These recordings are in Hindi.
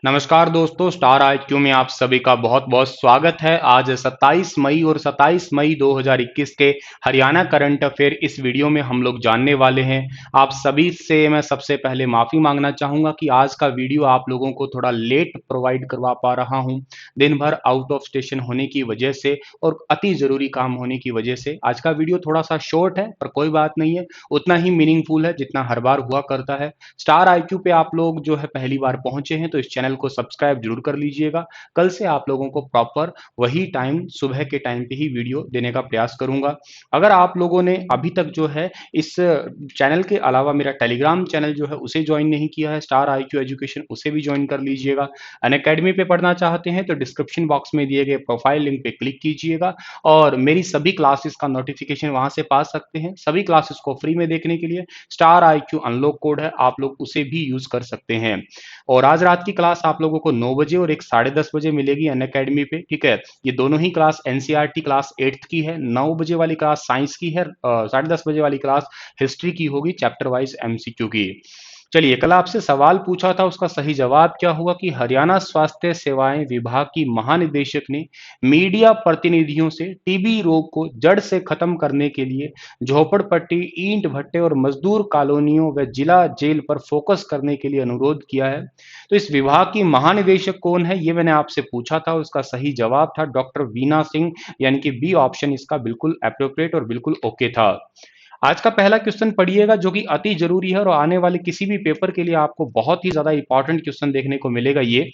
नमस्कार दोस्तों, स्टार आईक्यू में आप सभी का बहुत बहुत स्वागत है। आज 27 मई और 27 मई 2021 के हरियाणा करंट अफेयर इस वीडियो में हम लोग जानने वाले हैं। आप सभी से मैं सबसे पहले माफ़ी मांगना चाहूँगा कि आज का वीडियो आप लोगों को थोड़ा लेट प्रोवाइड करवा पा रहा हूँ। दिन भर आउट ऑफ स्टेशन होने की वजह से और अति ज़रूरी काम होने की वजह से आज का वीडियो थोड़ा सा शॉर्ट है, पर कोई बात नहीं है, उतना ही मीनिंगफुल है जितना हर बार हुआ करता है। स्टार आईक्यू पे आप लोग जो है पहली बार पहुंचे हैं तो इस चैनल को सब्सक्राइब जरूर कर लीजिएगा। कल से आप लोगों को प्रॉपर वही टाइम सुबह के टाइम पे ही वीडियो देने का प्रयास करूंगा। अगर आप लोगों ने अभी तक जो है इस चैनल के अलावा मेरा टेलीग्राम चैनल जो है उसे ज्वाइन नहीं किया है, स्टार आईक्यू एजुकेशन, उसे भी ज्वाइन कर लीजिएगा। अनअकैडमी पे पढ़ना चाहते हैं तो डिस्क्रिप्शन बॉक्स में दिए गए प्रोफाइल लिंक पे क्लिक कीजिएगा और मेरी सभी क्लासेस का नोटिफिकेशन वहां से पा सकते हैं। सभी क्लासेस को फ्री में देखने के लिए स्टार आईक्यू अनलॉक कोड है, आप लोग उसे भी यूज कर सकते हैं। और आज रात की क्लास आप लोगों को 9 बजे और एक 10:30 बजे मिलेगी अनअकैडमी पे, ठीक है। ये दोनों ही क्लास एनसीईआरटी क्लास 8th की है। 9 बजे वाली क्लास साइंस की है, 10:30 बजे वाली क्लास हिस्ट्री की होगी, चैप्टर वाइज एमसीक्यू की। चलिए, कल आपसे सवाल पूछा था, उसका सही जवाब क्या हुआ कि हरियाणा स्वास्थ्य सेवाएं विभाग की महानिदेशक ने मीडिया प्रतिनिधियों से टीबी रोग को जड़ से खत्म करने के लिए झोपड़पट्टी, ईंट भट्टे और मजदूर कॉलोनियों व जिला जेल पर फोकस करने के लिए अनुरोध किया है। तो इस विभाग की महानिदेशक कौन है, ये मैंने आपसे पूछा था। उसका सही जवाब था डॉक्टर वीना सिंह, यानी कि बी ऑप्शन इसका बिल्कुल अप्रोप्रिएट और बिल्कुल ओके था। आज का पहला क्वेश्चन पढ़िएगा जो कि अति जरूरी है और आने वाले किसी भी पेपर के लिए आपको बहुत ही ज्यादा इंपॉर्टेंट क्वेश्चन देखने को मिलेगा। ये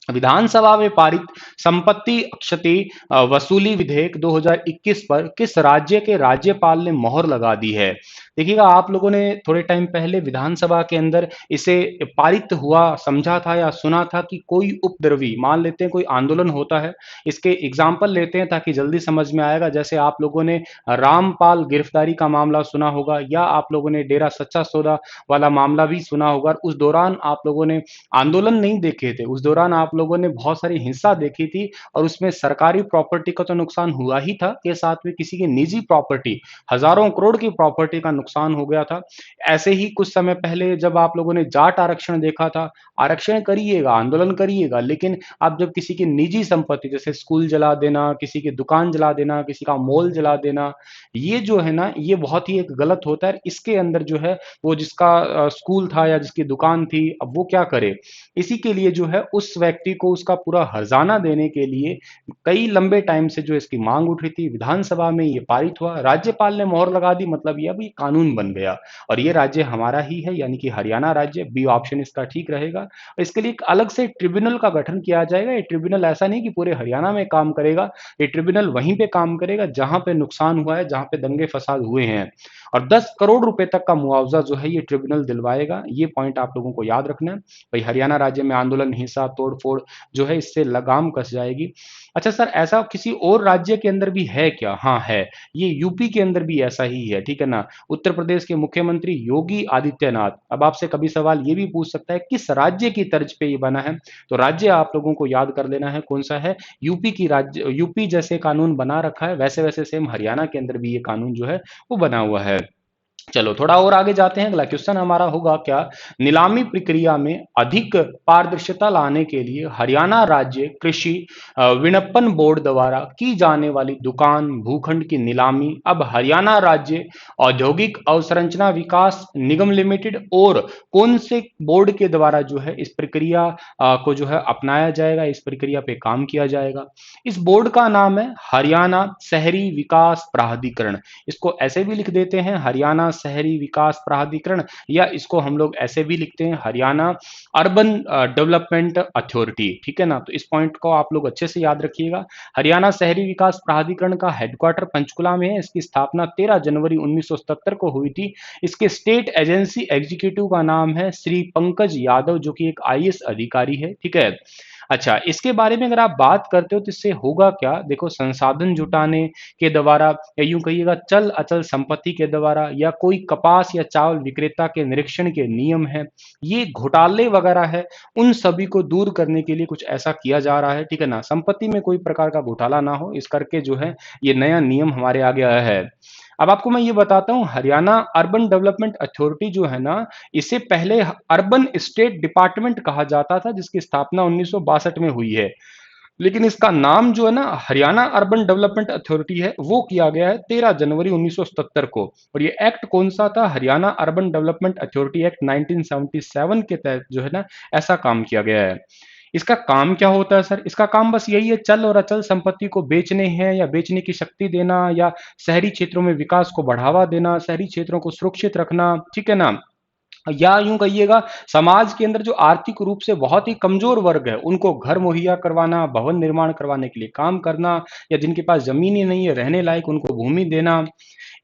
विधानसभा में पारित संपत्ति क्षति वसूली विधेयक 2021 पर किस राज्य के राज्यपाल ने मोहर लगा दी है। देखिएगा, आप लोगों ने थोड़े टाइम पहले विधानसभा के अंदर इसे पारित हुआ समझा था या सुना था कि कोई उपद्रवी, मान लेते हैं कोई आंदोलन होता है, इसके एग्जाम्पल लेते हैं ताकि जल्दी समझ में आएगा। जैसे आप लोगों ने रामपाल गिरफ्तारी का मामला सुना होगा या आप लोगों ने डेरा सच्चा सौदा वाला मामला भी सुना होगा। उस दौरान आप लोगों ने आंदोलन नहीं देखे थे, उस दौरान आप लोगों ने बहुत सारी हिंसा देखी थी और उसमें सरकारी प्रॉपर्टी का तो नुकसान हुआ ही था के साथ में किसी की निजी प्रॉपर्टी, हजारों करोड़ की प्रॉपर्टी का नुकसान हो गया था। ऐसे ही कुछ समय पहले जब आप लोगों ने जाट आरक्षण देखा था, आरक्षण करिएगा, आंदोलन करिएगा, लेकिन आप जब किसी की निजी संपत्ति जैसे स्कूल जला देना, किसी की दुकान जला देना, किसी का मॉल जला देना, ये जो है ना, ये बहुत ही एक गलत होता है। इसके अंदर जो है वो जिसका स्कूल था या जिसकी दुकान थी, अब वो क्या करे, इसी के लिए जो है उस व्यक्ति को उसका पूरा हर्जाना देने के लिए कई लंबे टाइम से जो इसकी मांग उठ रही थी, विधानसभा में ये पारित हुआ, राज्यपाल ने मोहर लगा दी, मतलब ये अभी कानून बन गया और ये राज्य हमारा ही है, यानी कि हरियाणा राज्य। बी ऑप्शन इसका ठीक रहेगा। और इसके लिए एक अलग से ट्रिब्यूनल का गठन किया जाएगा। ये ट्रिब्यूनल ऐसा नहीं कि पूरे हरियाणा में काम करेगा, ये ट्रिब्यूनल वहीं पे काम करेगा जहां पे नुकसान हुआ है, जहां पे दंगे फसाद हुए हैं, और 10 करोड़ रुपए तक का मुआवजा जो है ये ट्रिब्यूनल दिलवाएगा। ये पॉइंट आप लोगों को याद रखना है। भाई, हरियाणा राज्य में आंदोलन, हिंसा, तोड़फोड़ जो है इससे लगाम कस जाएगी। अच्छा सर, ऐसा किसी और राज्य के अंदर भी है क्या? हाँ है, ये यूपी के अंदर भी ऐसा ही है, ठीक है ना। उत्तर प्रदेश के मुख्यमंत्री योगी आदित्यनाथ, अब आपसे कभी सवाल ये भी पूछ सकता है किस राज्य की तर्ज पे ये बना है, तो राज्य आप लोगों को याद कर लेना है कौन सा है। यूपी की राज्य, यूपी जैसे कानून बना रखा है वैसे वैसे सेम हरियाणा के अंदर भी ये कानून जो है वो बना हुआ है। चलो थोड़ा और आगे जाते हैं। अगला क्वेश्चन हमारा होगा क्या, नीलामी प्रक्रिया में अधिक पारदर्शिता लाने के लिए हरियाणा राज्य कृषि विपणन बोर्ड द्वारा की जाने वाली दुकान भूखंड की नीलामी अब हरियाणा राज्य औद्योगिक अवसंरचना विकास निगम लिमिटेड और कौन से बोर्ड के द्वारा जो है इस प्रक्रिया को जो है अपनाया जाएगा, इस प्रक्रिया पे काम किया जाएगा। इस बोर्ड का नाम है हरियाणा शहरी विकास प्राधिकरण। इसको ऐसे भी लिख देते हैं हरियाणा शहरी विकास प्राधिकरण, या इसको हम लोग ऐसे भी लिखते हैं हरियाणा अर्बन डेवलपमेंट अथॉरिटी, ठीक है ना। तो इस पॉइंट को आप लोग अच्छे से याद रखिएगा। हरियाणा शहरी विकास प्राधिकरण का हेडक्वार्टर पंचकुला में है। इसकी स्थापना 13 जनवरी 1977 को हुई थी। इसके स्टेट एजेंसी एग्जीक्यूटिव का नाम है श्री पंकज यादव, जो कि एक आईएएस अधिकारी है, ठीक है। अच्छा, इसके बारे में अगर आप बात करते हो तो इससे होगा क्या, देखो, संसाधन जुटाने के द्वारा या यूं कहिएगा चल अचल संपत्ति के द्वारा या कोई कपास या चावल विक्रेता के निरीक्षण के नियम है, ये घोटाले वगैरह है, उन सभी को दूर करने के लिए कुछ ऐसा किया जा रहा है, ठीक है ना। संपत्ति में कोई प्रकार का घोटाला ना हो, इस करके जो है ये नया नियम हमारे आगे आया है। अब आपको मैं ये बताता हूँ, हरियाणा अर्बन डेवलपमेंट अथॉरिटी जो है ना, इसे पहले अर्बन स्टेट डिपार्टमेंट कहा जाता था, जिसकी स्थापना 1962 में हुई है। लेकिन इसका नाम जो है ना, हरियाणा अर्बन डेवलपमेंट अथॉरिटी है, वो किया गया है 13 जनवरी 1977 को। और ये एक्ट कौन सा था? Haryana urban development authority act 1977 के तहत जो है ना, ऐसा काम किया गया है। इसका काम क्या होता है सर? इसका काम बस यही है, चल और अचल संपत्ति को बेचने हैं या बेचने की शक्ति देना, या शहरी क्षेत्रों में विकास को बढ़ावा देना, शहरी क्षेत्रों को सुरक्षित रखना, ठीक है ना, या यूं कहिएगा, समाज के अंदर जो आर्थिक रूप से बहुत ही कमजोर वर्ग है, उनको घर मुहैया करवाना, भवन निर्माण करवाने के लिए काम करना, या जिनके पास जमीन ही नहीं है रहने लायक, उनको भूमि देना।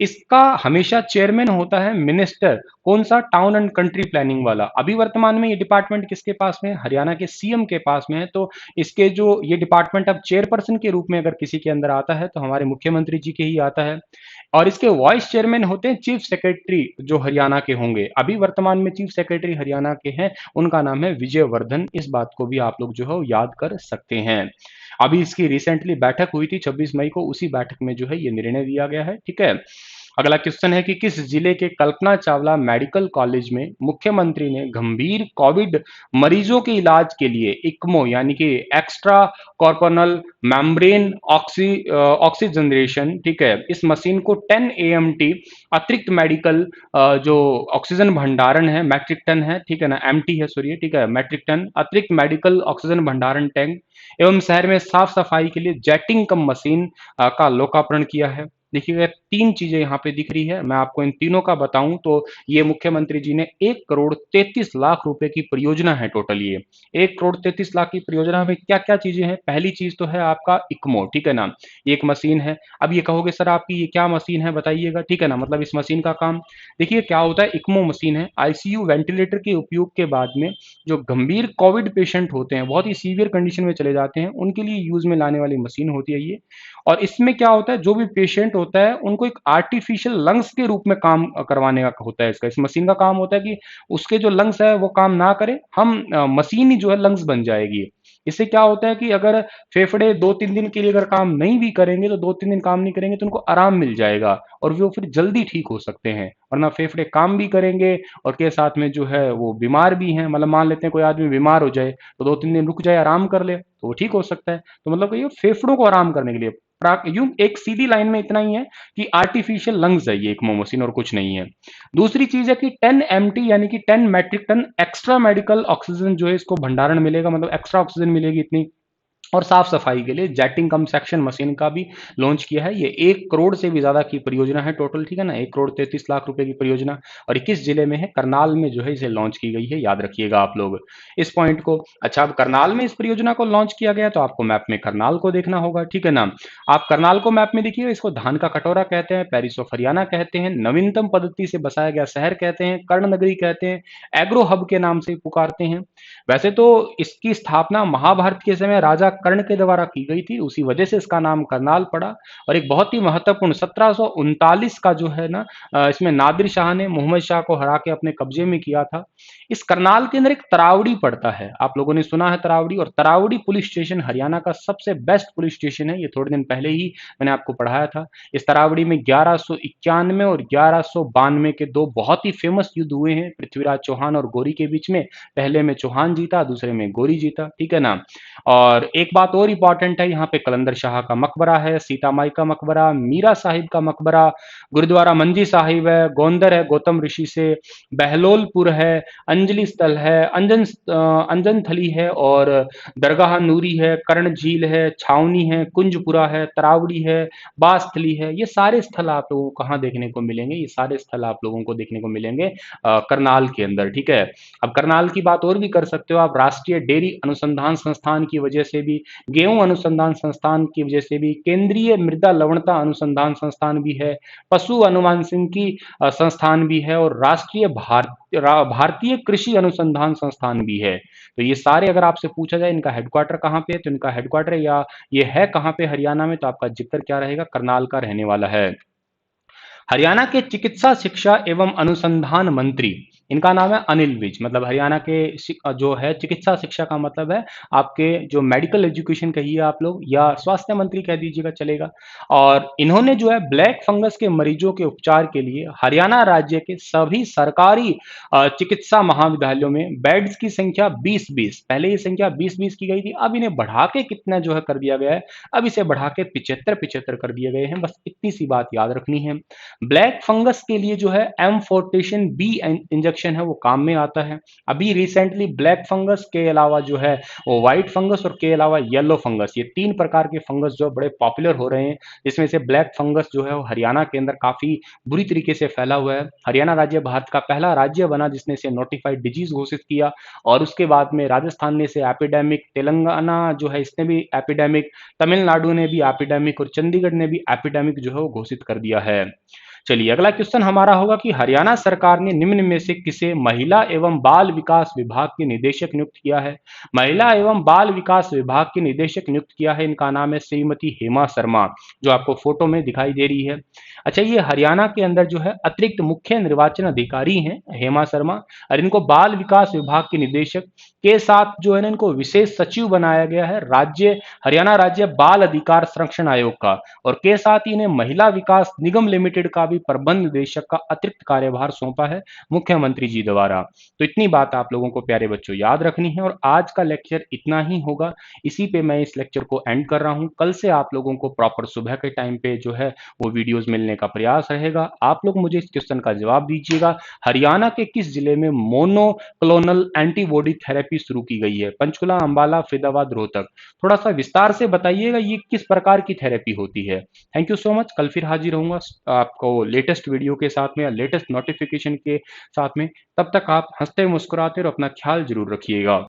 इसका हमेशा चेयरमैन होता है मिनिस्टर। कौन सा? टाउन एंड कंट्री प्लानिंग वाला। अभी वर्तमान में ये डिपार्टमेंट किसके पास में है? हरियाणा के सीएम के पास में है। तो इसके जो ये डिपार्टमेंट अब चेयरपर्सन के रूप में अगर किसी के अंदर आता है, तो हमारे मुख्यमंत्री जी के ही आता है। और इसके वाइस चेयरमैन होते हैं चीफ सेक्रेटरी, जो हरियाणा के होंगे। अभी वर्तमान में चीफ सेक्रेटरी हरियाणा के हैं, उनका नाम है विजय वर्धन। इस बात को भी आप लोग जो है वो याद कर सकते हैं। अभी इसकी रिसेंटली बैठक हुई थी 26 मई को, उसी बैठक में जो है ये निर्णय लिया गया है, ठीक है। अगला क्वेश्चन है कि किस जिले के कल्पना चावला मेडिकल कॉलेज में मुख्यमंत्री ने गंभीर कोविड मरीजों के इलाज के लिए इक्मो यानी कि एक्स्ट्रा कॉर्पोनल मेम्ब्रेन ऑक्सीजनरेशन, ठीक है, इस मशीन को 10 एएमटी अतिरिक्त मेडिकल जो ऑक्सीजन भंडारण है, मैट्रिक टन है, ठीक है ना, एमटी है सॉरी, ठीक है, मैट्रिक टन अतिरिक्त मेडिकल ऑक्सीजन भंडारण टैंक एवं शहर में साफ सफाई के लिए जेटिंग कम मशीन का लोकार्पण किया है। देखिएगा, तीन चीजें यहाँ पे दिख रही है। मैं आपको इन तीनों का बताऊं तो ये मुख्यमंत्री जी ने 1 करोड़ 33 लाख रुपए की परियोजना है टोटल। ये 1 करोड़ 33 लाख की परियोजना में क्या क्या चीजें हैं? पहली चीज तो है आपका इक्मो, ठीक है ना, ये एक मशीन है। अब ये कहोगे सर आपकी ये क्या मशीन है बताइएगा, ठीक है ना, मतलब इस मशीन का काम देखिए क्या होता है। इक्मो मशीन है, आईसीयू वेंटिलेटर के उपयोग के बाद में जो गंभीर कोविड पेशेंट होते हैं, बहुत ही सीवियर कंडीशन में चले जाते हैं, उनके लिए यूज में लाने वाली मशीन होती है ये। और इसमें क्या होता है, जो भी पेशेंट होता है उनको एक आर्टिफिशियल लंग्स के रूप में काम करवाने का होता है। इसका, इस मशीन का काम होता है कि उसके जो लंग्स है वो काम ना करे, हम मशीन ही जो है लंग्स बन जाएगी। इससे क्या होता है कि अगर फेफड़े 2-3 दिन के लिए अगर काम नहीं भी करेंगे, तो 2-3 दिन काम नहीं करेंगे तो उनको आराम मिल जाएगा और वो फिर जल्दी ठीक हो सकते हैं। वरना फेफड़े काम भी करेंगे और के साथ में जो है वो बीमार भी हैं। मतलब मान लेते हैं कोई आदमी बीमार हो जाए, तो 2-3 दिन रुक जाए, आराम कर ले, तो वो ठीक हो सकता है। तो मतलब ये फेफड़ों को आराम करने के लिए यूं एक सीधी लाइन में इतना ही है कि आर्टिफिशियल लंग्स है ये एक मशीन, और कुछ नहीं है। दूसरी चीज है कि 10 एमटी यानी कि 10 metric ton extra medical oxygen जो है इसको भंडारण मिलेगा, मतलब एक्स्ट्रा ऑक्सीजन मिलेगी इतनी। और साफ सफाई के लिए जेटिंग कम सेक्शन मशीन का भी लॉन्च किया है। ये 1 करोड़ से भी ज्यादा की परियोजना है टोटल, ठीक है ना, 1 करोड़ 33 लाख रुपए की परियोजना। और 21 जिले में है, करनाल में जो है इसे लॉन्च की गई है, याद रखिएगा आप लोग इस पॉइंट को। अच्छा, अब करनाल में इस परियोजना को लॉन्च किया गया, तो आपको मैप में करनाल को देखना होगा, ठीक है ना। आप करनाल को मैप में देखिए, इसको धान का कटोरा कहते हैं, पेरिस ऑफ हरियाणा कहते हैं, नवीनतम पद्धति से बसाया गया शहर कहते हैं, कर्ण नगरी कहते हैं, एग्रो हब के नाम से पुकारते हैं। वैसे तो इसकी स्थापना महाभारत के समय राजा कर्ण के द्वारा की गई थी, उसी वजह से इसका नाम करनाल पड़ा। और एक बहुत ही महत्वपूर्ण 1739 का जो है ना, इसमें नादिर शाह ने मोहम्मद शाह को हरा के अपने कब्जे में किया था। इस करनाल के अंदर एक तरावड़ी पड़ता है, आप लोगों ने सुना है तरावड़ी, और तरावड़ी पुलिस स्टेशन हरियाणा का सबसे बेस्ट पुलिस स्टेशन है। ये थोड़े दिन पहले ही मैंने आपको पढ़ाया था। इस तरावड़ी में 1191 और 1192 के दो बहुत ही फेमस युद्ध हुए हैं पृथ्वीराज चौहान और गौरी के बीच में। पहले में चौहान जीता, दूसरे में गौरी जीता, ठीक है ना। और एक बात और इंपॉर्टेंट है, यहाँ पे कलंदर शाह का मकबरा है, सीता माई का मकबरा, मीरा साहिब का मकबरा, गुरुद्वारा मंजी साहिब है, गोंदर है गौतम ऋषि से, बहलोलपुर है, अंजलि स्थल है, अंजन थली है, और दरगाह नूरी है, कर्ण झील है, छावनी है, कुंजपुरा है, तरावड़ी है, बास्थली है। ये सारे स्थल आप लोगों को कहाँ देखने को मिलेंगे? ये सारे स्थल आप लोगों को देखने को मिलेंगे करनाल के अंदर, ठीक है। अब करनाल की बात और भी कर सकते हो आप, राष्ट्रीय डेयरी अनुसंधान संस्थान की वजह से भी, गेहूं अनुसंधान संस्थान की वजह से भी, केंद्रीय मृदा लवणता अनुसंधान संस्थान भी है, पशु अनुवांशिकी संस्थान भी है, और राष्ट्रीय भारतीय कृषि अनुसंधान संस्थान भी है। तो ये सारे अगर आपसे पूछा जाए इनका हेडक्वार्टर कहाँ पे है, तो इनका हेडक्वार्टर या ये है कहाँ पे हरियाणा में, तो आपका जिक्र क्या रहेगा? करनाल का रहने वाला है। हरियाणा के चिकित्सा शिक्षा एवं अनुसंधान मंत्री इनका नाम है अनिल विज। मतलब हरियाणा के जो है चिकित्सा शिक्षा का मतलब है आपके जो मेडिकल एजुकेशन कहिए आप लोग, या स्वास्थ्य मंत्री कह दीजिएगा चलेगा। और इन्होंने जो है ब्लैक फंगस के मरीजों के उपचार के लिए हरियाणा राज्य के सभी सरकारी चिकित्सा महाविद्यालयों में बेड्स की संख्या 20-20, पहले ये संख्या 20-20 की गई थी, अब इन्हें बढ़ा के कितना जो है कर दिया गया है, अब इसे बढ़ा के 75-75 कर दिए गए हैं। बस इतनी सी बात याद रखनी है। ब्लैक फंगस के लिए जो है एमफोर्टेशन बी इंजेक्शन है वो काम में आता है। अभी रिसेंटली ब्लैक फंगस के अलावा जो है वो व्हाइट फंगस और के अलावा येलो फंगस, ये 3 प्रकार के फंगस जो बड़े पॉपुलर हो रहे हैं, जिसमें से ब्लैक फंगस जो है वो हरियाणा के अंदर काफ़ी बुरी तरीके से फैला हुआ है। हरियाणा राज्य भारत का पहला राज्य बना जिसने इसे नोटिफाइड डिजीज़ घोषित किया, और उसके बाद में राजस्थान ने इसे एपिडेमिक, तेलंगाना जो है इसने भी एपिडेमिक, तमिलनाडु ने भी एपिडेमिक और चंडीगढ़ ने भी एपिडेमिक जो है वो घोषित कर दिया है। चलिए अगला क्वेश्चन हमारा होगा कि हरियाणा सरकार ने निम्न में से किसे महिला एवं बाल विकास विभाग के निदेशक नियुक्त किया है? महिला एवं बाल विकास विभाग के निदेशक नियुक्त किया है, इनका नाम है श्रीमती हेमा शर्मा, जो आपको फोटो में दिखाई दे रही है। अच्छा, ये हरियाणा के अंदर जो है अतिरिक्त मुख्य निर्वाचन अधिकारी हैं हेमा शर्मा, और इनको बाल विकास विभाग के निदेशक के साथ जो है ना इनको विशेष सचिव बनाया गया है राज्य हरियाणा राज्य बाल अधिकार संरक्षण आयोग का, और के साथ ही इन्हें महिला विकास निगम लिमिटेड का भी प्रबंध निदेशक का अतिरिक्त कार्यभार सौंपा है मुख्यमंत्री जी द्वारा। तो इतनी बात आप लोगों को प्यारे बच्चों याद रखनी है, और आज का लेक्चर इतना ही होगा। इसी पे मैं इस लेक्चर को एंड कर रहा हूं। कल से आप लोगों को प्रॉपर सुबह के टाइम पे जो है वो वीडियोस मिलने का प्रयास रहेगा। आप लोग मुझे इस क्वेश्चन का जवाब दीजिएगा, हरियाणा के किस जिले में मोनोक्लोनल एंटीबॉडी थेरेपी शुरू की गई है? पंचकुला, अंबाला, फरीदाबाद, रोहतक। थोड़ा सा विस्तार से बताइएगा ये किस प्रकार की थेरेपी होती है। Thank you so much. कल फिर हाजिर होऊंगा आपको लेटेस्ट वीडियो के साथ में या लेटेस्ट नोटिफिकेशन के साथ में। तब तक आप हंसते मुस्कुराते और अपना ख्याल जरूर रखिएगा।